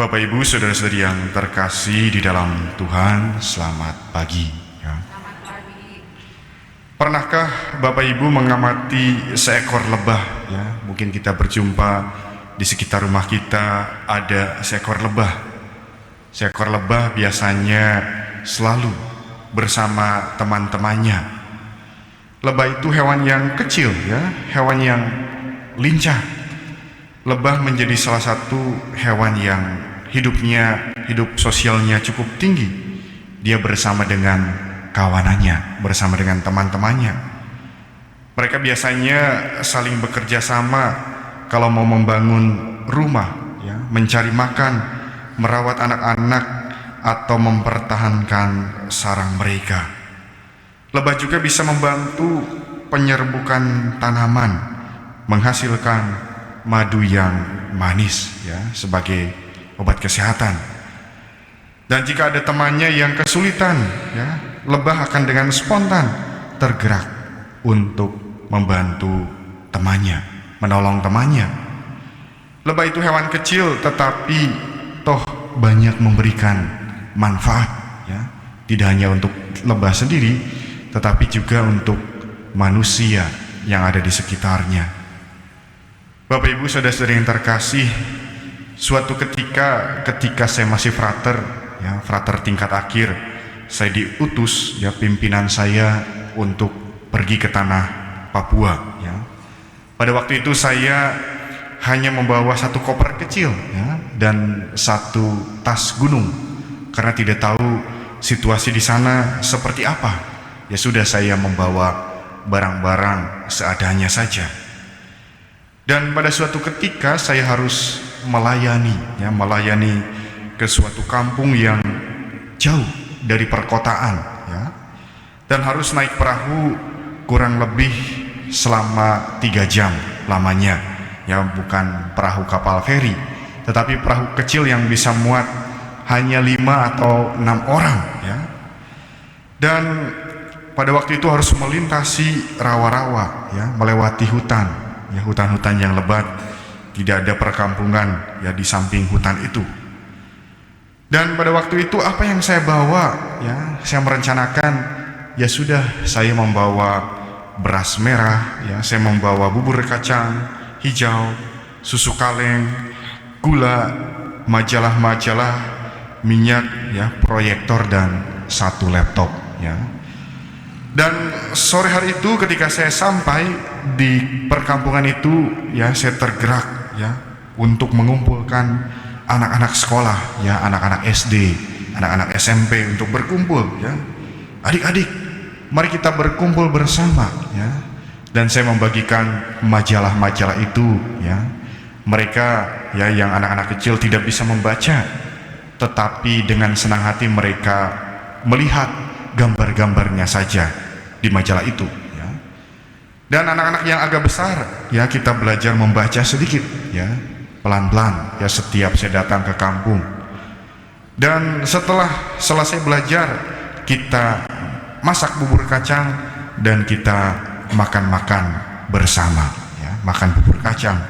Bapak Ibu saudara-saudari yang terkasih di dalam Tuhan, selamat pagi ya. Selamat pagi. Pernahkah Bapak Ibu mengamati seekor lebah ya? Mungkin kita berjumpa di sekitar rumah kita ada seekor lebah. Seekor lebah biasanya selalu bersama teman-temannya. Lebah itu hewan yang kecil ya, hewan yang lincah. Lebah menjadi salah satu hewan yang hidup sosialnya cukup tinggi. Dia bersama dengan kawanannya, bersama dengan teman-temannya. Mereka biasanya saling bekerja sama kalau mau membangun rumah, ya, mencari makan, merawat anak-anak, atau mempertahankan sarang mereka. Lebah juga bisa membantu penyerbukan tanaman, menghasilkan madu yang manis ya sebagai obat kesehatan. Dan jika ada temannya yang kesulitan ya, lebah akan dengan spontan tergerak untuk membantu temannya, menolong temannya. Lebah itu hewan kecil tetapi toh banyak memberikan manfaat ya, tidak hanya untuk lebah sendiri tetapi juga untuk manusia yang ada di sekitarnya. Bapak Ibu saudara-saudari yang terkasih, suatu ketika saya masih frater ya, frater tingkat akhir, saya diutus ya pimpinan saya untuk pergi ke tanah Papua ya. Pada waktu itu saya hanya membawa satu koper kecil ya, dan satu tas gunung karena tidak tahu situasi di sana seperti apa. Ya sudah, saya membawa barang-barang seadanya saja. Dan pada suatu ketika saya harus melayani ke suatu kampung yang jauh dari perkotaan ya, dan harus naik perahu kurang lebih selama 3 jam lamanya ya, bukan perahu kapal feri tetapi perahu kecil yang bisa muat hanya 5 atau 6 orang ya. Dan pada waktu itu harus melintasi rawa-rawa ya, melewati hutan ya, hutan-hutan yang lebat, tidak ada perkampungan ya di samping hutan itu. Dan pada waktu itu apa yang saya bawa ya, saya merencanakan ya sudah, saya membawa beras merah ya, saya membawa bubur kacang hijau, susu kaleng, gula, majalah-majalah, minyak ya, proyektor, dan satu laptop ya. Dan sore hari itu ketika saya sampai di perkampungan itu ya, saya tergerak ya untuk mengumpulkan anak-anak sekolah ya, anak-anak SD, anak-anak SMP untuk berkumpul ya. Adik-adik, mari kita berkumpul bersama ya. Dan saya membagikan majalah-majalah itu ya. Mereka ya, yang anak-anak kecil tidak bisa membaca, tetapi dengan senang hati mereka melihat gambar-gambarnya saja di majalah itu ya. Dan anak-anak yang agak besar ya, kita belajar membaca sedikit ya, pelan-pelan ya, setiap saya datang ke kampung. Dan setelah selesai belajar, kita masak bubur kacang dan kita makan-makan bersama ya, makan bubur kacang.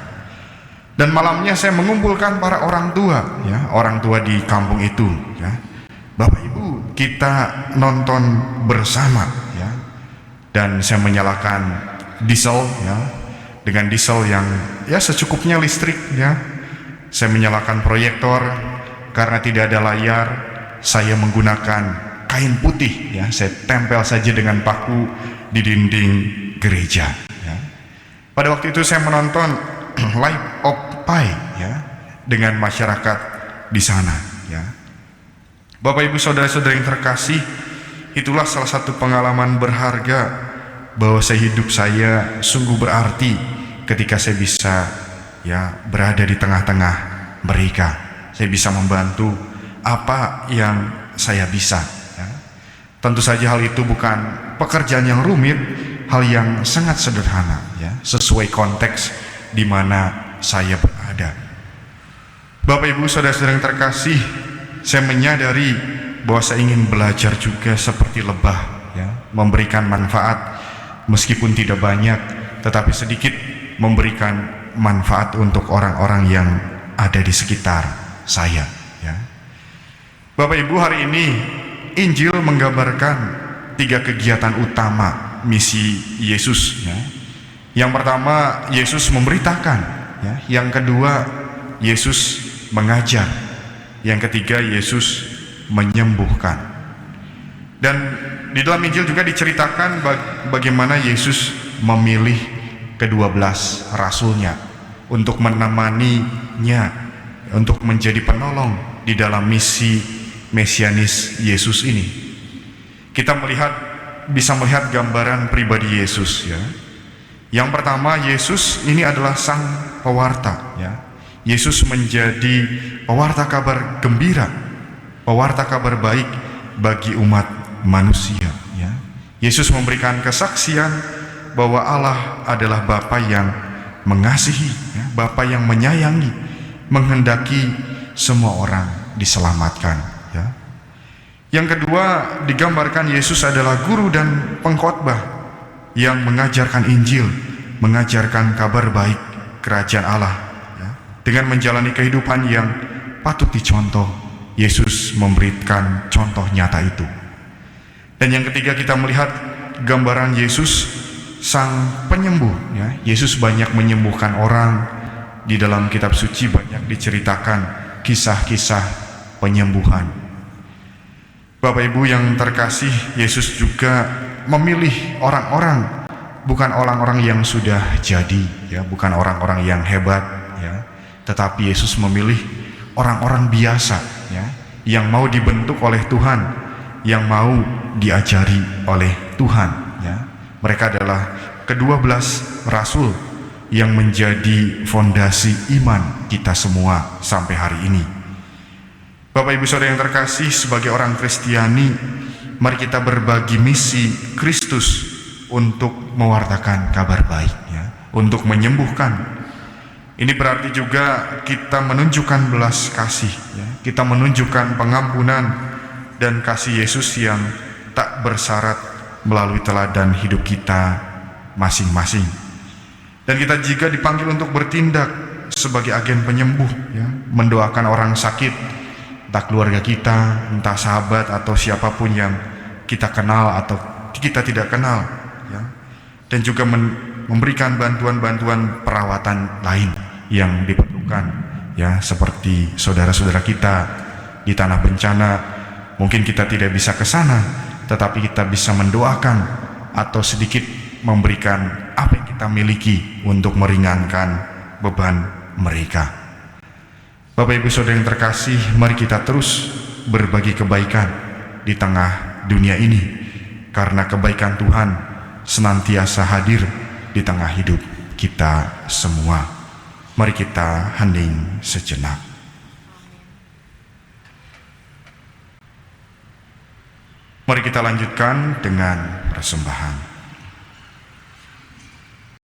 Dan malamnya saya mengumpulkan para orang tua ya, orang tua di kampung itu ya. Bapak Ibu, kita nonton bersama ya. Dan saya menyalakan diesel ya, dengan diesel yang ya secukupnya listrik ya. Saya menyalakan proyektor karena tidak ada layar. Saya menggunakan kain putih ya, saya tempel saja dengan paku di dinding gereja ya. Pada waktu itu saya menonton Life of Pi ya, dengan masyarakat di sana ya. Bapak Ibu saudara-saudara yang terkasih, itulah salah satu pengalaman berharga bahwa hidup saya sungguh berarti ketika saya bisa ya berada di tengah-tengah mereka. Saya bisa membantu apa yang saya bisa ya. Tentu saja hal itu bukan pekerjaan yang rumit, hal yang sangat sederhana ya, sesuai konteks di mana saya berada. Bapak Ibu saudara-saudara yang terkasih, saya menyadari bahwa saya ingin belajar juga seperti lebah ya, memberikan manfaat meskipun tidak banyak tetapi sedikit, memberikan manfaat untuk orang-orang yang ada di sekitar saya Bapak Ibu, hari ini Injil menggambarkan 3 kegiatan utama misi Yesus, ya. Yang pertama, Yesus memberitakan, ya. Yang kedua, Yesus mengajar. Yang ketiga, Yesus menyembuhkan. Dan di dalam Injil juga diceritakan bagaimana Yesus memilih ke-12 rasulnya untuk menemaninya, untuk menjadi penolong di dalam misi mesianis Yesus ini. Kita bisa melihat gambaran pribadi Yesus, ya. Yang pertama, Yesus ini adalah sang pewarta, ya. Yesus menjadi pewarta kabar gembira, pewarta kabar baik bagi umat manusia, ya. Yesus memberikan kesaksian bahwa Allah adalah Bapa yang mengasihi, ya, Bapa yang menyayangi, menghendaki semua orang diselamatkan, ya. Yang kedua, digambarkan Yesus adalah guru dan pengkhotbah yang mengajarkan Injil, mengajarkan kabar baik kerajaan Allah, ya. Dengan menjalani kehidupan yang patut dicontoh, Yesus memberikan contoh nyata itu. Dan yang ketiga, kita melihat gambaran Yesus sang penyembuh, ya. Yesus banyak menyembuhkan orang. Di dalam kitab suci banyak diceritakan kisah-kisah penyembuhan. Bapak Ibu yang terkasih, Yesus juga memilih orang-orang, bukan orang-orang yang sudah jadi, ya, bukan orang-orang yang hebat, ya, tetapi Yesus memilih orang-orang biasa, ya, yang mau dibentuk oleh Tuhan, yang mau diajari oleh Tuhan, ya. Mereka adalah ke-12 rasul yang menjadi fondasi iman kita semua sampai hari ini. Bapak Ibu Saudara yang terkasih, sebagai orang Kristiani, mari kita berbagi misi Kristus untuk mewartakan kabar baik, ya, untuk menyembuhkan. Ini berarti juga kita menunjukkan belas kasih, ya. Kita menunjukkan pengampunan dan kasih Yesus yang tak bersyarat melalui teladan hidup kita masing-masing. Dan kita juga dipanggil untuk bertindak sebagai agen penyembuh, ya, mendoakan orang sakit, entah keluarga kita, entah sahabat atau siapapun yang kita kenal atau kita tidak kenal, ya. Dan juga memberikan bantuan-bantuan perawatan lain yang diperlukan, ya, seperti saudara-saudara kita di tanah bencana. Mungkin kita tidak bisa ke sana, tetapi kita bisa mendoakan atau sedikit memberikan apa yang kita miliki untuk meringankan beban mereka. Bapak Ibu Saudara yang terkasih, mari kita terus berbagi kebaikan di tengah dunia ini, karena kebaikan Tuhan senantiasa hadir di tengah hidup kita semua. Mari kita hening sejenak. Mari kita lanjutkan dengan persembahan.